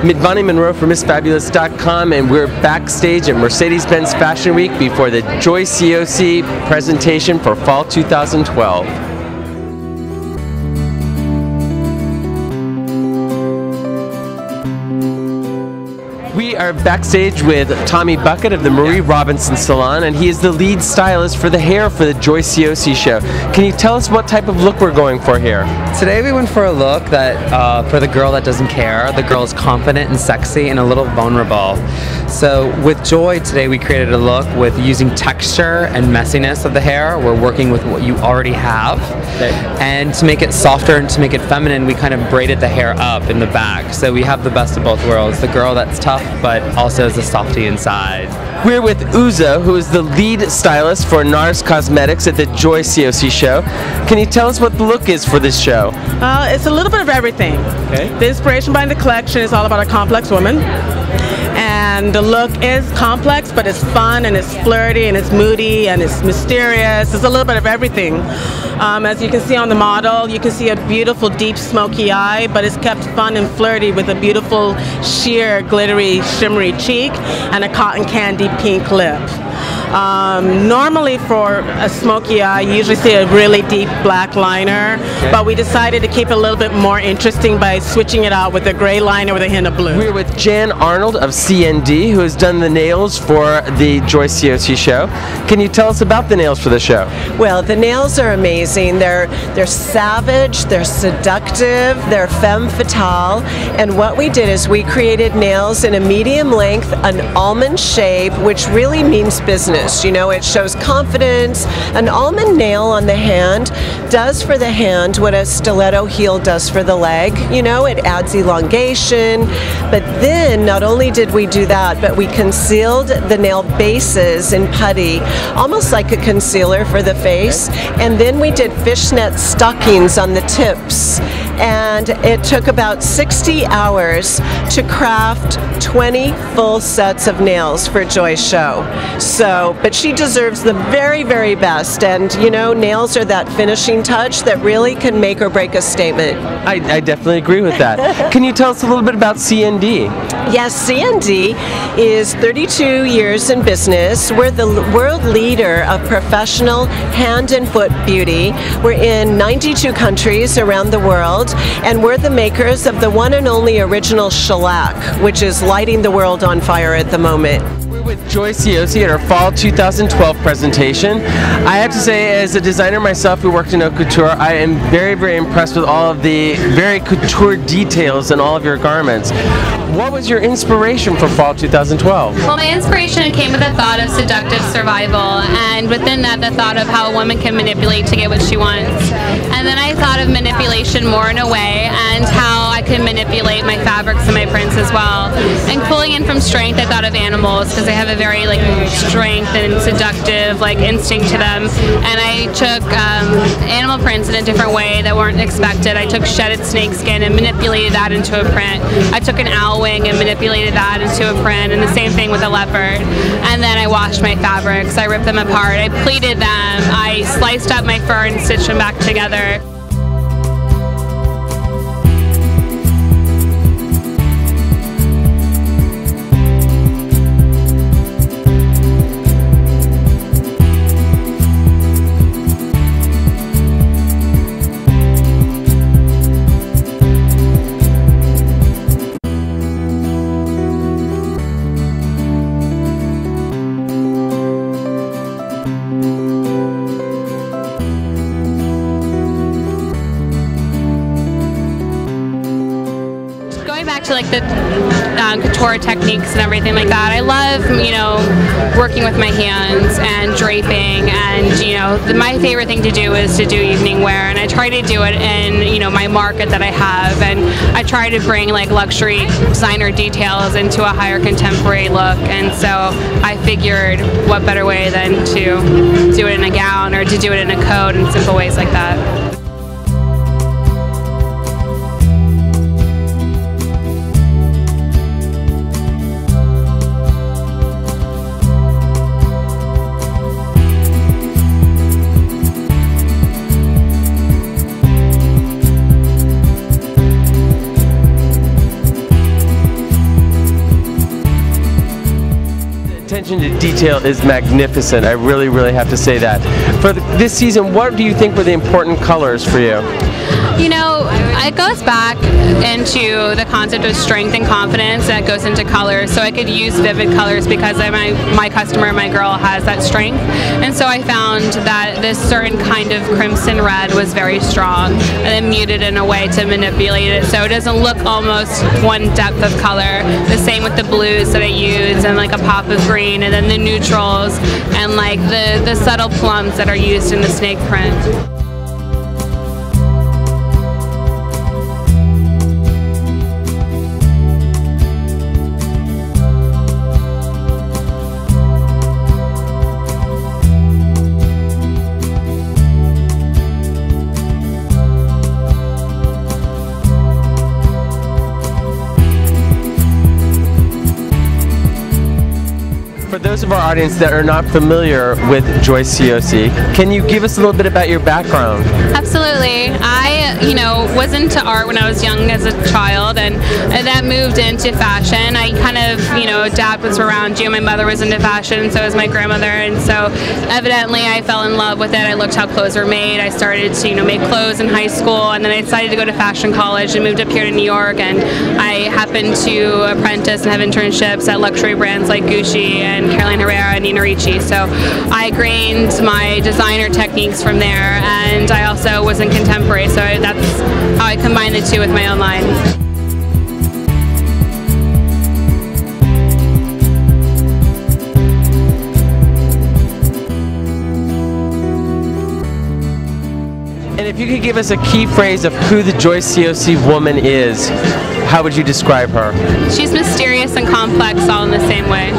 Midvani Monroe for MissFabulous.com, and we're backstage at Mercedes-Benz Fashion Week before the Ciosi presentation for Fall 2012. We are backstage with Tommy Bucket of the Marie Robinson Salon, and he is the lead stylist for the hair for the Ciosi show. Can you tell us what type of look we're going for here? Today we went for a look that for the girl that doesn't care. The girl is confident and sexy and a little vulnerable. So with Joy today we created a look with using texture and messiness of the hair. We're working with what you already have. Okay. And to make it softer and to make it feminine, we kind of braided the hair up in the back. So we have the best of both worlds. The girl that's tough but also is a softie inside. We're with Uza, who is the lead stylist for NARS Cosmetics at the Ciosi show. Can you tell us what the look is for this show? It's a little bit of everything. Okay. The inspiration behind the collection is all about a complex woman. And the look is complex, but it's fun and it's flirty and it's moody and it's mysterious. It's a little bit of everything. As you can see on the model, you can see a beautiful deep smoky eye, but it's kept fun and flirty with a beautiful sheer glittery shimmery cheek and a cotton candy pink lip. Normally for a smoky eye, you usually see a really deep black liner, but we decided to keep it a little bit more interesting by switching it out with a gray liner with a hint of blue. We're with Jan Arnold of CND, who has done the nails for the Ciosi show. Can you tell us about the nails for the show? Well, the nails are amazing. They're savage, they're seductive, they're femme fatale, and what we did is we created nails in a medium length, an almond shape, which really means business. You know, it shows confidence. An almond nail on the hand does for the hand what a stiletto heel does for the leg. You know, it adds elongation. But then, not only did we do that, but we concealed the nail bases in putty, almost like a concealer for the face. And then we did fishnet stockings on the tips. And it took about 60 hours to craft 20 full sets of nails for Joy's show. But she deserves the very, very best. And you know, nails are that finishing touch that really can make or break a statement. I definitely agree with that. Can you tell us a little bit about CND? Yes, CND is 32 years in business. We're the world leader of professional hand and foot beauty. We're in 92 countries around the world, and we're the makers of the one and only original shellac, which is lighting the world on fire at the moment. With Ciosi at our Fall 2012 presentation. I have to say, as a designer myself who worked in haute couture, I am very, very impressed with all of the very couture details in all of your garments. What was your inspiration for Fall 2012? Well, my inspiration came with the thought of seductive survival, and within that, the thought of how a woman can manipulate to get what she wants. And then I thought of manipulation more in a way, and how I can manipulate my fabrics and my prints as well. And pulling in from strength, I thought of animals, because they have a very strength and seductive instinct to them. And I took animal prints in a different way that weren't expected. I took shedded snakeskin and manipulated that into a print. I took an owl wing and manipulated that into a print, and the same thing with a leopard. And then I washed my fabrics, I ripped them apart, I pleated them, I sliced up my fur and stitched them back together. Back to the couture techniques and everything like that. I love, working with my hands and draping, and my favorite thing to do is to do evening wear, and I try to do it in my market that I have, and I try to bring luxury designer details into a higher contemporary look. And so I figured what better way than to do it in a gown or to do it in a coat and simple ways like that. attention to detail is magnificent. I really, really have to say that. For this season, what do you think were the important colors for you? You know, it goes back into the concept of strength and confidence that goes into colors. So I could use vivid colors because my customer, my girl, has that strength. And so I found that this certain kind of crimson red was very strong and then muted in a way to manipulate it so it doesn't look almost one depth of color. The same with the blues that I use and like a pop of green, and then the neutrals and like the subtle plums that are used in the snake print. For those of our audience that are not familiar with Joyce Ciosi, can you give us a little bit about your background? Absolutely. I, was into art when I was young as a child, and that moved into fashion. I kind of, adapt what's around you. My mother was into fashion, and so was my grandmother, and so evidently I fell in love with it. I looked how clothes were made. I started to, make clothes in high school, and then I decided to go to fashion college and moved up here to New York, and I happened to apprentice and have internships at luxury brands like Gucci and Carolina Herrera and Nina Ricci. So I gained my designer techniques from there, and I also was in contemporary, so that's how I combine the two with my own line. And if you could give us a key phrase of who the Joyce Ciosi woman is, how would you describe her? She's mysterious and complex all in the same way.